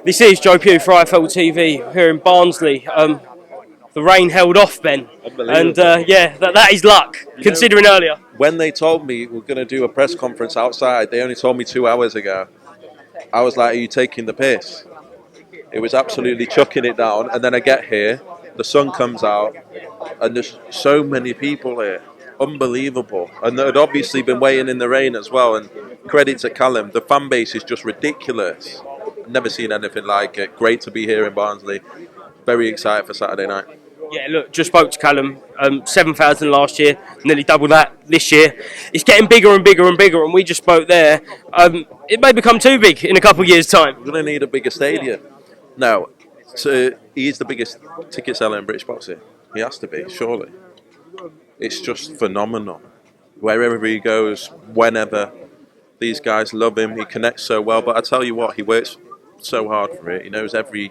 This is Joe Pugh for IFLTV here in Barnsley. The rain held off, Ben, and yeah, that is luck, considering earlier. When they told me we're going to do a press conference outside, they only told me 2 hours ago. I was like, are you taking the piss? It was absolutely chucking it down, and then I get here, the sun comes out, and there's so many people here. Unbelievable. And they'd obviously been waiting in the rain as well, and credit to Callum, the fan base is just ridiculous. Never seen anything like it. Great to be here in Barnsley. Very excited for Saturday night. Yeah, look, just spoke to Callum. 7,000 last year, nearly double that this year. It's getting bigger and bigger and bigger, and we just spoke there. It may become too big in a couple of years' time. We're going to need a bigger stadium. Now, so he is the biggest ticket seller in British boxing. He has to be, surely. It's just phenomenal. Wherever he goes, whenever, these guys love him. He connects so well. But I tell you what, he works so hard for it. He knows every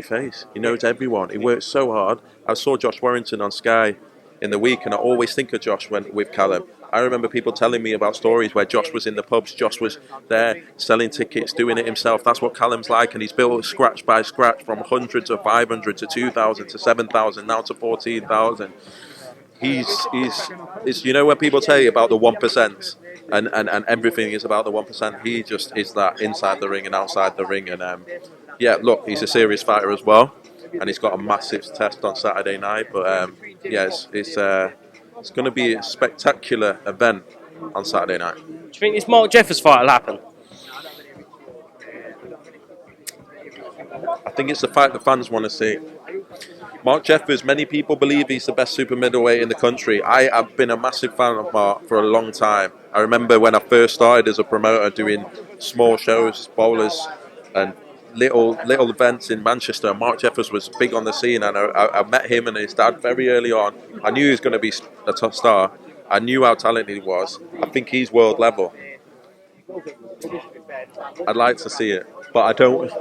face. He knows everyone. He works so hard. I saw Josh Warrington on Sky in the week, and I always think of Josh with Callum. I remember people telling me about stories where Josh was in the pubs, Josh was there selling tickets, doing it himself. That's what Callum's like, and he's built scratch by scratch from 100 to 500 to 2,000 to 7,000, now to 14,000. He's you know when people tell you about the 1%, and everything is about the 1%, he just is that inside the ring and outside the ring. And yeah, look, he's a serious fighter as well, and he's got a massive test on Saturday night. But yeah, it's going to be a spectacular event on Saturday night. Do you think this Mark Jeffers fight will happen? I think it's the fight the fans want to see. Mark Jeffers, many people believe he's the best super middleweight in the country. I have been a massive fan of Mark for a long time. I remember when I first started as a promoter doing small shows, bowlers, and little events in Manchester. Mark Jeffers was big on the scene, and I met him and his dad very early on. I knew he was going to be a top star. I knew how talented he was. I think he's world level. I'd like to see it, but I don't.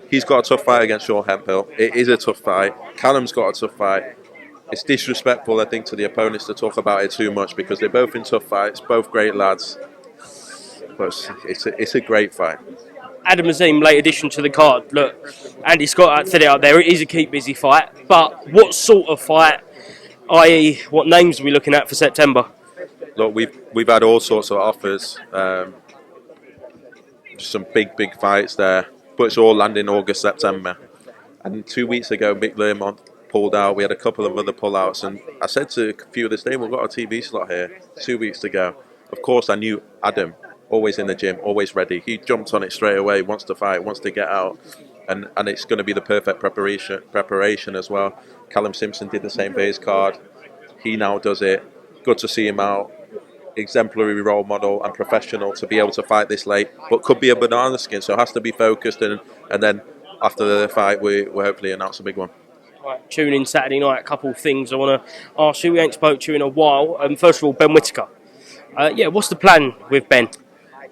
He's got a tough fight against Sean Hemphill. It is a tough fight. Callum's got a tough fight. It's disrespectful, I think, to the opponents to talk about it too much, because they're both in tough fights, both great lads. But it's a great fight. Adam Azim, late addition to the card. Look, Andy Scott said it out there. It is a keep busy fight, but what sort of fight? I.e., what names are we looking at for September? Look, we've had all sorts of offers. Some big fights there, but it's all landing August, September. And 2 weeks ago, Mick Lermont pulled out. We had a couple of other pullouts, and I said to a few of the stable, we've got a TV slot here 2 weeks ago. Of course, I knew Adam, always in the gym, always ready. He jumped on it straight away, wants to fight, wants to get out, and it's going to be the perfect preparation as well. Callum Simpson did the same for his card. He now does it. Good to see him out. Exemplary role model and professional to be able to fight this late, but could be a banana skin, so it has to be focused, and then after the fight we'll hopefully announce a big one. Right, tune in Saturday night. A couple of things I want to ask you. We ain't spoke to you in a while. First of all, Ben Whitaker. Yeah, what's the plan with Ben?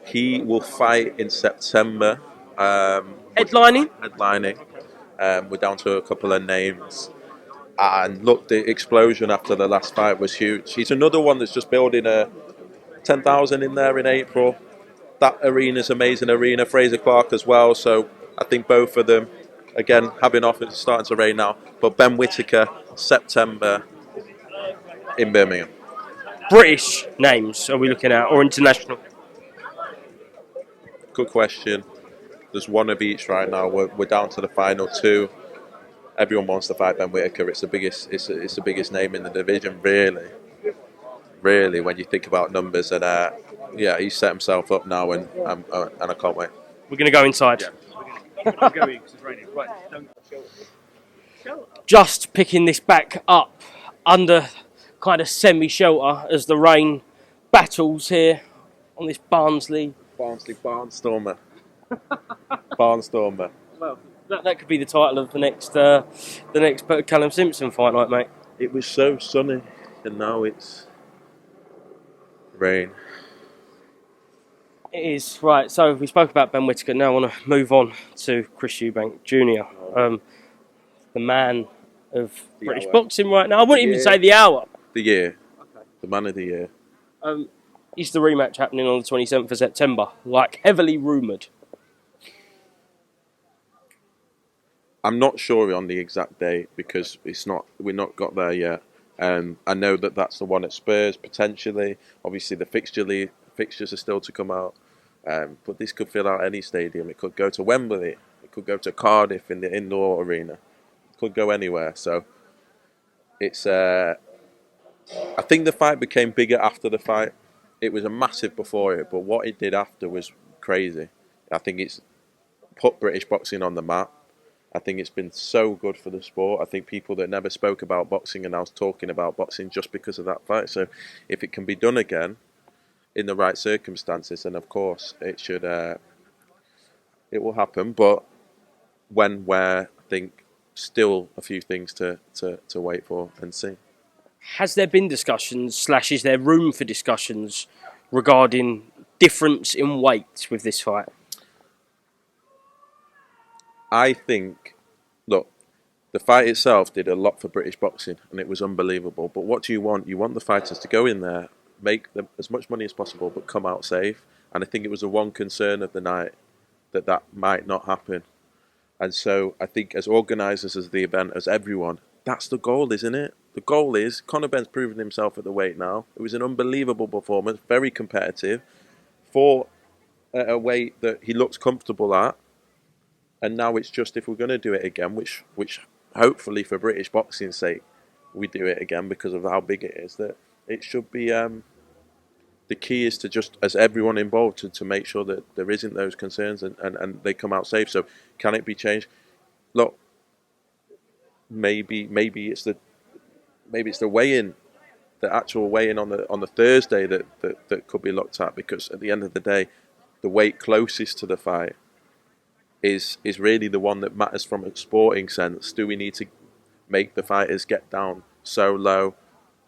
He will fight in September. Headlining? We're down to a couple of names. And look, the explosion after the last fight was huge. He's another one that's just building a 10,000 in there in April. That arena's amazing arena. Fraser Clark as well. So I think both of them, again, having off, it's starting to rain now. But Ben Whitaker, September in Birmingham. British names are we looking at, or international? Good question. There's one of each right now. We're down to the final two. Everyone wants to fight Ben Whitaker. It's the biggest name in the division, really. Really, when you think about numbers, and yeah, he's set himself up now, and I can't wait. We're going to go inside. Yeah. We're going because it's raining. Right, don't Just picking this back up under kind of semi-shelter as the rain battles here on this Barnsley Barnstormer. Barnstormer. Well, that could be the title of the next Callum Simpson fight night, mate. It was so sunny, and now it's rain. It is. Right, so we spoke about Ben Whitaker. Now I want to move on to Chris Eubank Jr., the man of British boxing right now. I wouldn't even say the hour. The year. Okay. The man of the year. Is the rematch happening on the 27th of September, like heavily rumoured? I'm not sure on the exact date because we're not got there yet. I know that that's the one at Spurs potentially. Obviously, the fixtures are still to come out, but this could fill out any stadium. It could go to Wembley. It could go to Cardiff in the indoor arena. It could go anywhere. So it's. I think the fight became bigger after the fight. It was a massive before it, but what it did after was crazy. I think it's put British boxing on the map. I think it's been so good for the sport. I think people that never spoke about boxing are now talking about boxing just because of that fight. So if it can be done again in the right circumstances, then of course it should. It will happen, but when, where, I think still a few things to wait for and see. Has there been discussions, / is there room for discussions regarding difference in weight with this fight? I think, look, the fight itself did a lot for British boxing and it was unbelievable. But what do you want? You want the fighters to go in there, make as much money as possible, but come out safe. And I think it was the one concern of the night that might not happen. And so I think as organisers of the event, as everyone, that's the goal, isn't it? The goal is, Conor Benn's proven himself at the weight now. It was an unbelievable performance, very competitive, for a weight that he looks comfortable at. And now it's just, if we're going to do it again, which hopefully for British boxing's sake, we do it again because of how big it is, that it should be, the key is to just, as everyone involved, to make sure that there isn't those concerns and they come out safe. So can it be changed? Look, maybe it's the weigh-in, the actual weigh-in on the Thursday that could be looked at, because at the end of the day, the weight closest to the fight is really the one that matters from a sporting sense. Do we need to make the fighters get down so low?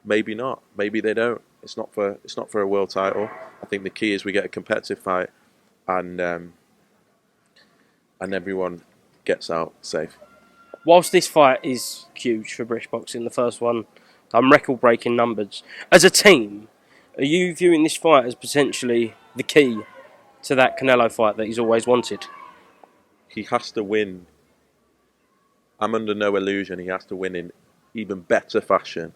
Maybe not. Maybe they don't. It's not for a world title. I think the key is we get a competitive fight, and everyone gets out safe. Whilst this fight is huge for British boxing, the first one, record-breaking numbers. As a team, are you viewing this fight as potentially the key to that Canelo fight that he's always wanted? He has to win. I'm under no illusion he has to win in even better fashion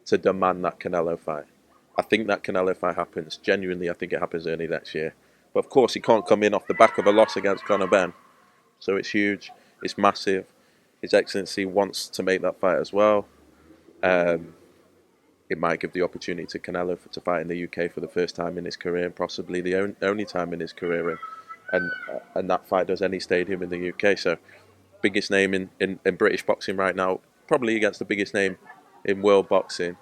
to demand that Canelo fight. I think that Canelo fight happens. Genuinely, I think it happens early next year. But of course, he can't come in off the back of a loss against Conor Benn. So it's huge. It's massive. His Excellency wants to make that fight as well. It might give the opportunity to Canelo to fight in the UK for the first time in his career, and possibly the only time in his career. And that fight does any stadium in the UK. So biggest name in British boxing right now, probably against the biggest name in world boxing.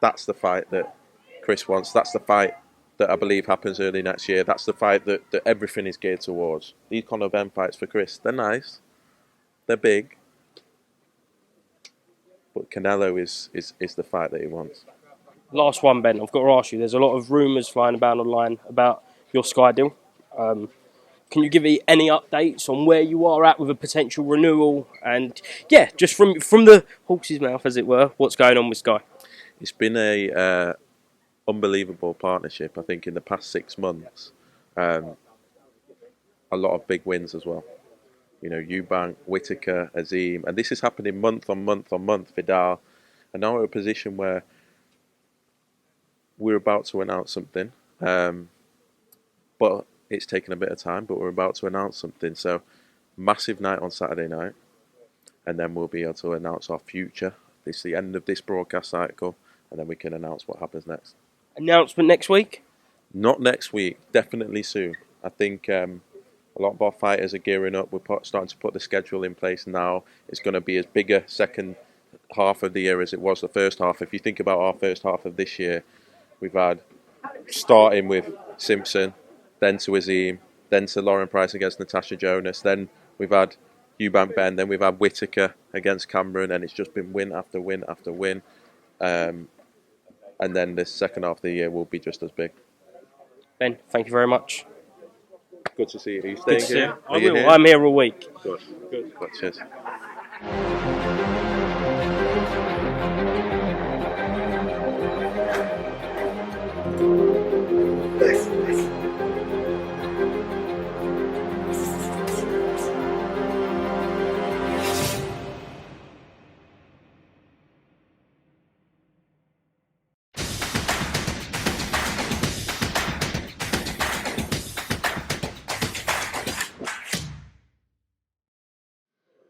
That's the fight that Chris wants. That's the fight that I believe happens early next year. That's the fight that everything is geared towards. These Conor Benn fights for Chris, they're nice, they're big, but Canelo is the fight that he wants. Last one, Ben. I've got to ask you. There's a lot of rumours flying about online about your Sky deal. Can you give me any updates on where you are at with a potential renewal? And yeah, just from the horse's mouth, as it were, what's going on with Sky? It's been a unbelievable partnership. I think in the past 6 months, a lot of big wins as well. You know, Eubank, Whitaker, Azim, and this is happening month on month on month. Vidal, and now we're in a position where we're about to announce something, but it's taken a bit of time. But we're about to announce something. So, massive night on Saturday night, and then we'll be able to announce our future. This is the end of this broadcast cycle, and then we can announce what happens next. Announcement next week? Not next week, definitely soon. I think a lot of our fighters are gearing up. We're starting to put the schedule in place now. It's going to be as big a second half of the year as it was the first half. If you think about our first half of this year, we've had, starting with Simpson, then to Azim, then to Lauren Price against Natasha Jonas, then we've had Eubank Ben, then we've had Whitaker against Cameron, and it's just been win after win after win. And then the second half of the year will be just as big. Ben, thank you very much. Good to see you. Are you staying here? I will. I'm here all week. Good. Cheers.